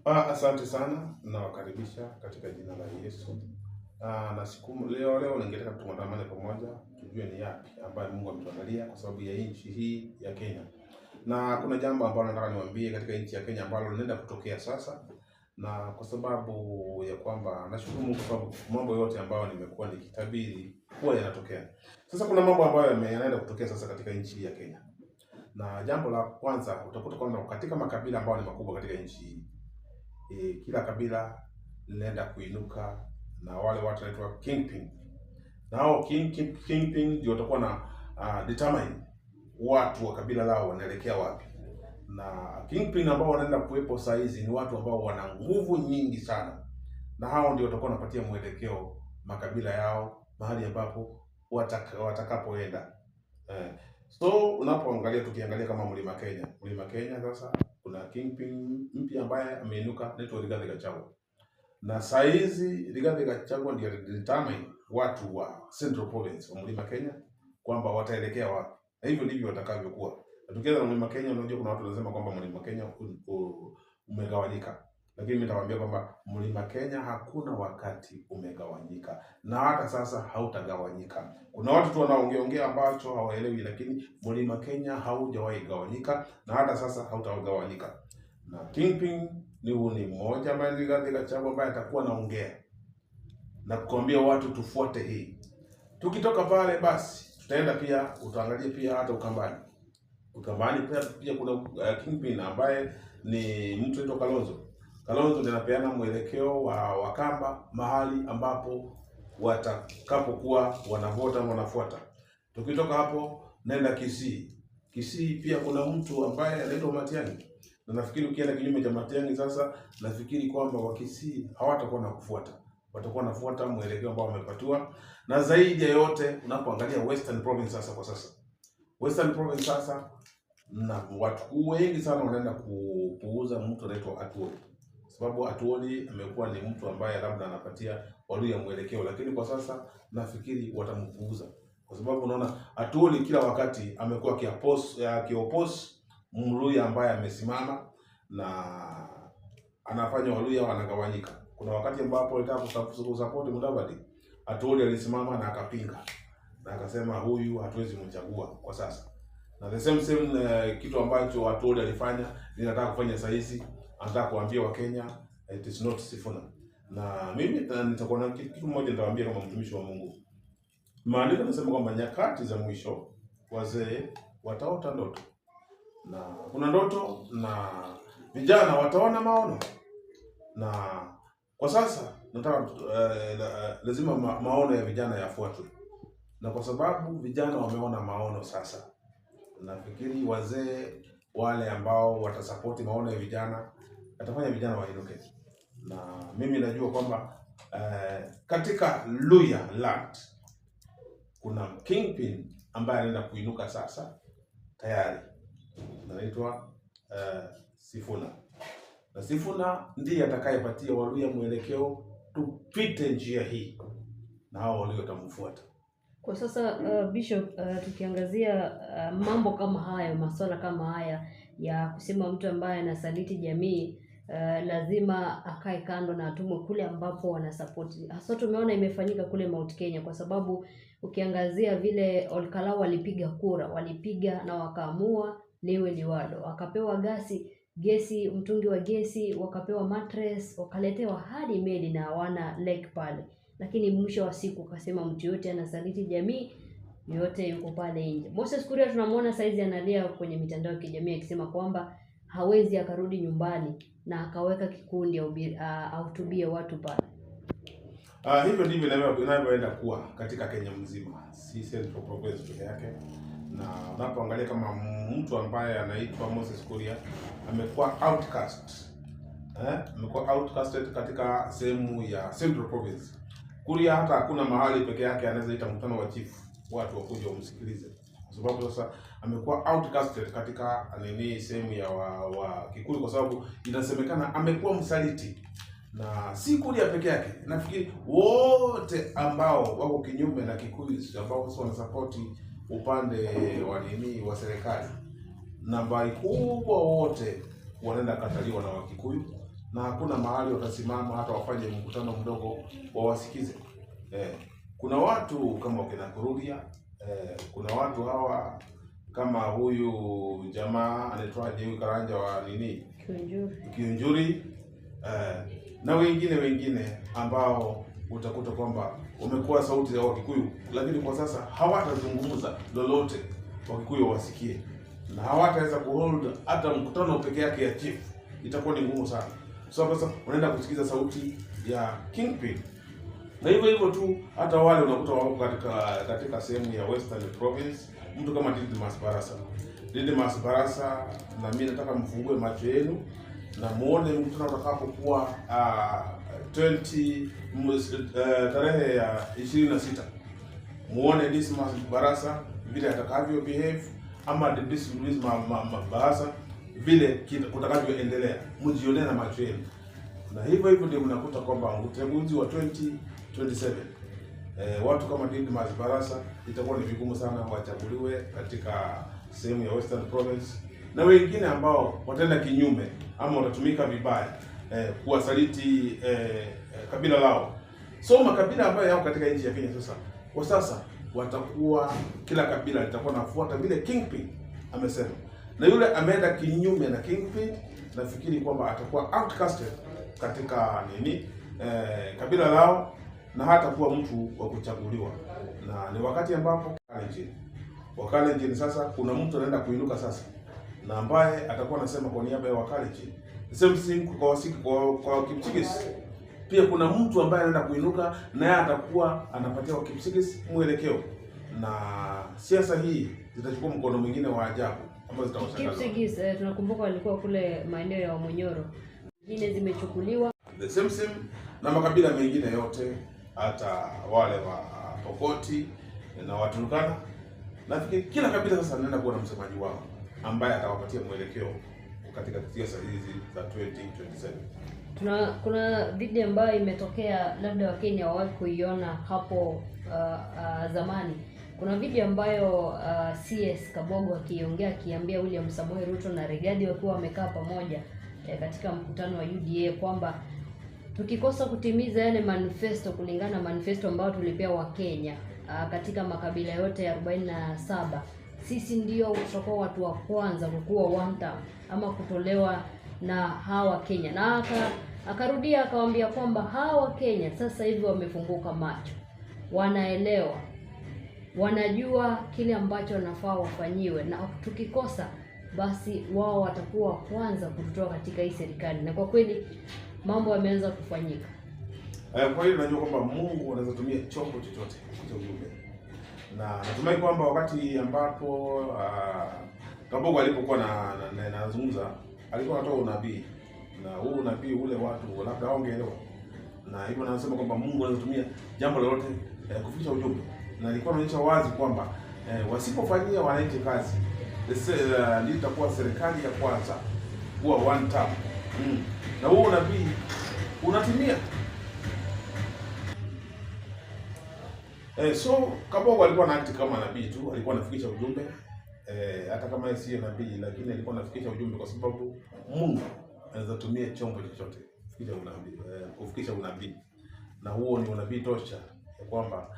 Asante sana, nawakaribisha katika jina la Yesu. Na siku leo ningetaka tuandamane pamoja, tujue ni yapi ambayo Mungu ametuandalia kwa sababu ya nchi hii ya Kenya. Na kuna jambo ambalo nataka niwaambie katika nchi ya Kenya ambalo linaenda kutokea sasa, na kwa sababu ya kwamba nashukuru Mungu kwa sababu mambo yote ambayo nimekuwa nikitabiri huwa yanatokea. Sasa kuna mambo ambayo yanaenda kutokea sasa katika nchi hii ya Kenya. Na jambo la kwanza utakuta kwamba katika makabila ambayo ni makubwa katika nchi hii, kila kabila linaenda kuinuka na wale watu wanaitwa kingpin, na hao kingpin ndio watakuwa na determine watu wa kabila lao wanaelekea wapi. Na kingpin ambao wanaenda kuwepo saa hizi ni watu ambao wana nguvu nyingi sana, na hao ndio watakuwa wanapatia mwelekeo makabila yao mahali ambapo watakapoenda. So unapoangalia, tukiangalia kama Mlima Kenya sasa kuna kingpin mpya ambaye ameinuka, anaitwa Rigathi Gachagua. Na saa hizi Rigathi Gachagua ndiye determine watu wa Central Province wa Mlima Kenya kwamba wataelekea wapi. Na hivyo ndivyo watakavyokuwa. Na tukianza na Mlima Kenya, unajua kuna watu wanasema kwamba Mlima Kenya umegawanyika. Lakini mimi nitawaambia kwamba Mlima Kenya hakuna wakati umegawanyika, na hata sasa hautagawanyika. Kuna watu tu wanaongea ambacho hawaelewi, lakini Mlima Kenya haujawahi gawanyika na hata sasa hautagawanyika. Na kingpin ni mmoja ambaye ni Rigathi Gachagua, ambaye atakuwa naongea na kuambia watu tufuate hii. Tukitoka pale basi tutaenda pia, utaangalia pia hata Ukambani. Ukambani pia kuna kingpin ambaye ni mtu anaitwa Kalonzo. Kalonzo ndiye anapeana mwelekeo wa Wakamba mahali ambapo watakapokuwa wanavota na wanafuata. Tukitoka hapo nenda Kisii. Kisii pia kuna mtu ambaye anaitwa Matiang'i. Na nafikiri ukienda kinyume cha Matiang'i sasa, nafikiri kwamba Wakisii hawatakuwa na kufuata. Watakuwa nafuata mwelekeo ambao wamepatiwa. Na zaidi ya yote unapoangalia Western Province sasa, kwa sasa Western Province sasa, na watu wengi sana wanaenda kuuza mtu anaitwa Atuoli. Sababu Atuoli amekuwa ni mtu ambaye labda anapatia Waluhya mwelekeo, lakini kwa sasa nafikiri watampuuza. Kwa sababu unaona Atuoli kila wakati amekuwa akiopose Mluhya ambaye amesimama, na anafanya Waluhya wanagawanyika. Kuna wakati ambapo alitaka kusupport Mudavadi, Atuoli alisimama na akapinga. Na akasema huyu hatuwezi mchagua kwa sasa. Na the same kitu ambacho Atuoli alifanya ninataka kufanya saa hizi, anataka kuambia Wakenya it is not Sifuna. Na mimi nitakuwa na kitu moja nitawaambia kama mtumishi wa Mungu. Maandiko yanasema kwamba nyakati za mwisho wazee wataota ndoto. Na kuna ndoto na vijana wataona maono. Na kwa sasa nataka lazima maono ya vijana yafuatwe. Na kwa sababu vijana wameona maono sasa, nafikiri wazee wale ambao watasapoti maono ya vijana atafanya vijana wainuke. Na mimi najua kwamba katika Luhya land kuna kingpin ambaye anaenda kuinuka sasa tayari, anaitwa Sifuna. Na Sifuna ndiye atakayepatia Waluhya mwelekeo tupite njia hii, na hao Waluhya watamfuata. Kwa sasa Bishop, tukiangazia mambo kama haya, masuala kama haya ya kusema mtu ambaye anasaliti jamii lazima akae kando na atumwe kule ambapo wanasapoti. Hasa tumeona imefanyika kule Mount Kenya, kwa sababu ukiangazia vile Olkalau walipiga na wakaamua liwe liwalo, wakapewa gesi, mtungi wa gesi, wakapewa mattress, wakaletewa hadi meli na hawana lake pale. Lakini mwisho wa siku akasema mtu yote anasaliti jamii, yote yuko pale nje. Moses Kuria tunamwona saizi analia kwenye mitandao ya kijamii akisema kwamba hawezi akarudi nyumbani, na akaweka kikundi ahutubie watu pale. Hivyo ndivyo inavyoenda kuwa katika Kenya mzima, si Central Province peke yake. Na unapoangalia kama mtu ambaye anaitwa Moses Kuria amekuwa outcasted katika sehemu ya Central Province. Kuria hata hakuna mahali peke yake anaweza ita mkutano wa chief watu wakuja wamsikilize, kwa sababu sasa amekuwa outcasted katika sehemu ya wa Kikuyu, kwa sababu inasemekana amekuwa msaliti. Na si Kuria peke yake, nafikiri wote ambao wako kinyume na Kikuyu, ambao wanasapoti upande wa serikali, nambari kubwa wote wanaenda kataliwa na Wakikuyu. na hakuna mahali watasimama hata wafanye mkutano mdogo wawasikize. Kuna watu kama wakina Kurugia, kuna watu hawa kama huyu jamaa anaitwaje huyu Karanja wa nini Kiunjuri, na wengine ambao utakuta kwamba umekuwa sauti ya Wakikuyu, lakini kwa sasa hawatazungumza lolote Wakikuyu wasikie, na hawataweza kuhold hata mkutano peke yake ya chief. Itakuwa ni ngumu sana. So sasa unaenda kusikiza sauti ya Kingpin, na hivyo tu hata wale unakuta wako katika sehemu ya Western Province, mtu kama Didmas Barasa, na mimi nataka mfungue macho yenu na muone mkutano utakapokuwa tarehe ya 26, muone Didmas Barasa vile atakavyo behave, ama Didmas Barasa vile kutakavyoendelea, mjionee na macho yenu. Na hivyo ndio mnakuta kwamba uchaguzi wa 2027 watu kama Didmas Barasa itakuwa ni vigumu sana wachaguliwe katika sehemu ya Western Province, na wengine ambao wataenda kinyume ama watatumika vibaya kuwasaliti kabila lao. So makabila ambayo yako katika nchi ya Kenya kwa sasa watakuwa, kila kabila litakuwa nafuata vile Kingpin amesema, na yule ameenda kinyume na Kingpin, nafikiri kwamba atakuwa outcasted katika kabila lao, na hata kuwa mtu wa kuchaguliwa. Na ni wakati ambapo Wakalenjin sasa kuna mtu anaenda kuinuka sasa, na ambaye atakuwa anasema kwa niaba ya Wakalenjin. The same thing kwa Kipsigis. Pia kuna mtu ambaye anaenda kuinuka, na yeye atakuwa anapatia Kipsigis mwelekeo, na siasa hii zitachukua mkono mwingine wa ajabu ambazo zitawashangaza. Kipsigis tunakumbuka walikuwa kule maeneo ya Monyoro, nyingine zimechukuliwa. The same na makabila mengine yote, hata wale wa Pokoti na Waturkana. Nafikiri kila kabila sasa anaenda kuwa na msemaji wao ambaye atawapatia mwelekeo katika siasa hizi za 2027. Kuna video ambayo imetokea, labda Wakenya hawawahi kuiona hapo zamani. Kuna video ambayo CS Kabogo akiambia William Samoei Ruto na Rigathi wakiwa wamekaa pamoja katika mkutano wa UDA kwamba tukikosa kutimiza yale manifesto, kulingana na manifesto ambayo tulipewa Wakenya katika makabila yote ya 47, sisi ndio tutakuwa watu wa kwanza kukuwa one term ama kutolewa na hawa Kenya. Na akarudia akawaambia kwamba hawa Kenya sasa hivi wamefunguka macho, wanaelewa, wanajua kile ambacho wanafaa wafanyiwe, na tukikosa basi wao watakuwa kwanza kutoka katika hii serikali. Na kwa kweli mambo yameanza kufanyika. Kwa hiyo najua kwamba Mungu anaweza tumia chombo chochote cha ujumbe, na natumai kwamba wakati ambapo Kabogo alipokuwa nazungumza alikuwa anatoa unabii, na huu unabii ule watu labda hawangeelewa, na hivyo nasema kwamba Mungu anaweza tumia jambo lolote kufikisha ujumbe, na alikuwa anaonyesha wazi kwamba wasipofanyia wananchi kazi ndio itakuwa serikali ya kwanza kuwa one term. Na huo unabii unatimia. So Kabogo alikuwa na act kama nabii tu, alikuwa anafikisha ujumbe hata kama sio nabii, lakini alikuwa anafikisha ujumbe kwa sababu Mungu anaweza tumia chombo chochote kufikisha unabii, na huo ni unabii tosha ya kwamba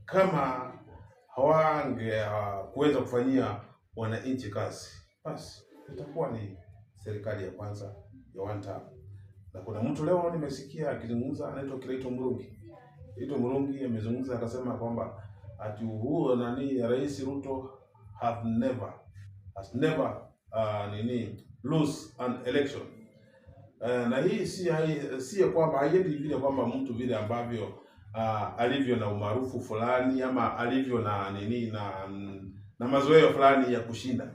kama hawange kuweza kufanyia wananchi kazi, basi itakuwa ni serikali ya kwanza ya one term. Na kuna mtu leo nimesikia akizungumza, anaitwa Kirito Murungi amezungumza akasema kwamba ati huo Rais Ruto has never lose an election. Na hii si kwamba haiendi vile kwamba mtu vile ambavyo alivyo na umaarufu fulani ama alivyo na mazoea fulani ya kushinda.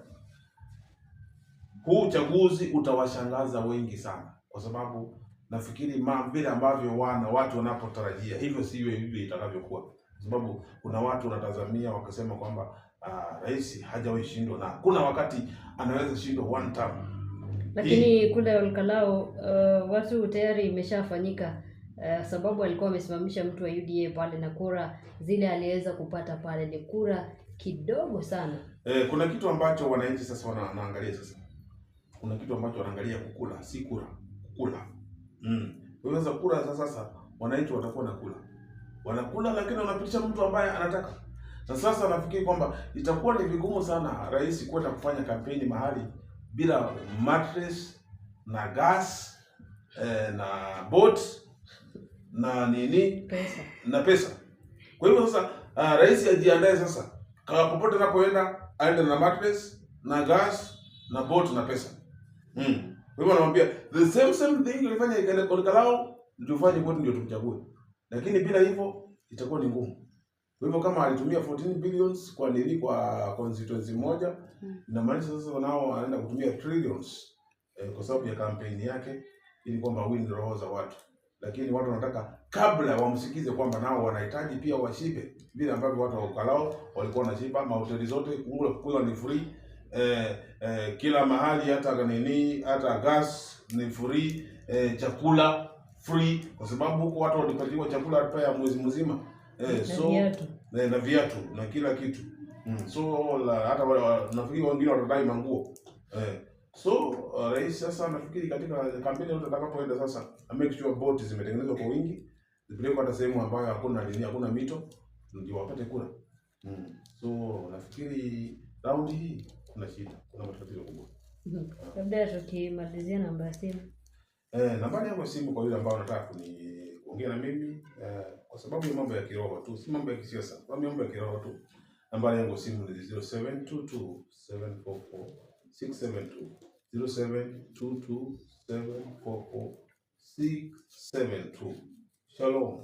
Huu uchaguzi utawashangaza wengi sana, kwa sababu nafikiri vile ambavyo watu wanapotarajia hivyo sivyo itakavyokuwa, kwa sababu kuna watu wanatazamia wakasema kwamba rais hajawahi shindwa, na kuna wakati anaweza shindwa one term. Lakini kule Olkalao watu tayari imeshafanyika, sababu alikuwa amesimamisha mtu wa UDA pale, na kura zile aliweza kupata pale ni kura kidogo sana. Kuna kitu ambacho wananchi sasa wanaangalia sasa. Kuna kitu ambacho wanaangalia kukula, si kura. kula. Kwa hiyo sasa kula sasa wananchi watakuwa wanakula, lakini wanapitisha mtu ambaye anataka. Na sasa nafikiri kwamba itakuwa ni vigumu sana rais kwenda kufanya kampeni mahali bila mattress na gas na boat na pesa. Kwa hivyo sasa rais ajiandae sasa, kwa popote anapoenda aende na mattress na gas na boat na pesa. Kwa hivyo anamwambia the same thing ulifanya ile Kalao ndio ufanye kwetu ndio tumchague. Lakini bila hivyo itakuwa ni ngumu. Kwa hivyo kama alitumia 14 billions kwa constituency moja, inamaanisha sasa nao anaenda kutumia trillions kwa sababu ya kampeni yake ili kwamba win roho za watu. Lakini watu wanataka kabla wamsikize kwamba nao wanahitaji pia washibe vile ambavyo watu wa Kalao walikuwa wanashiba. Mahoteli zote kula ni free, kila mahali, hata gas ni free, chakula free, kwa sababu huko watu walipatiwa chakula hata ya mwezi mzima, na viatu na kila kitu. Hata nafikiri wengine watadai manguo. Rais sasa nafikiri katika kampeni yote atakapoenda sasa make sure boat zimetengenezwa kwa wingi, zipelekwe hata sehemu ambayo hakuna mito ndio wapate kula. Nafikiri round hii kuna matatizo kubwa. Labda tukimalizia namba ya simu. Nambari yangu ya simu kwa yule ambao anataka kuongea na mimi kwa sababu ya mambo ya kiroho tu, si mambo ya kisiasa, mambo ya kiroho tu. Nambari yangu ya simu ni 0722744672. 0722744672. Shalom.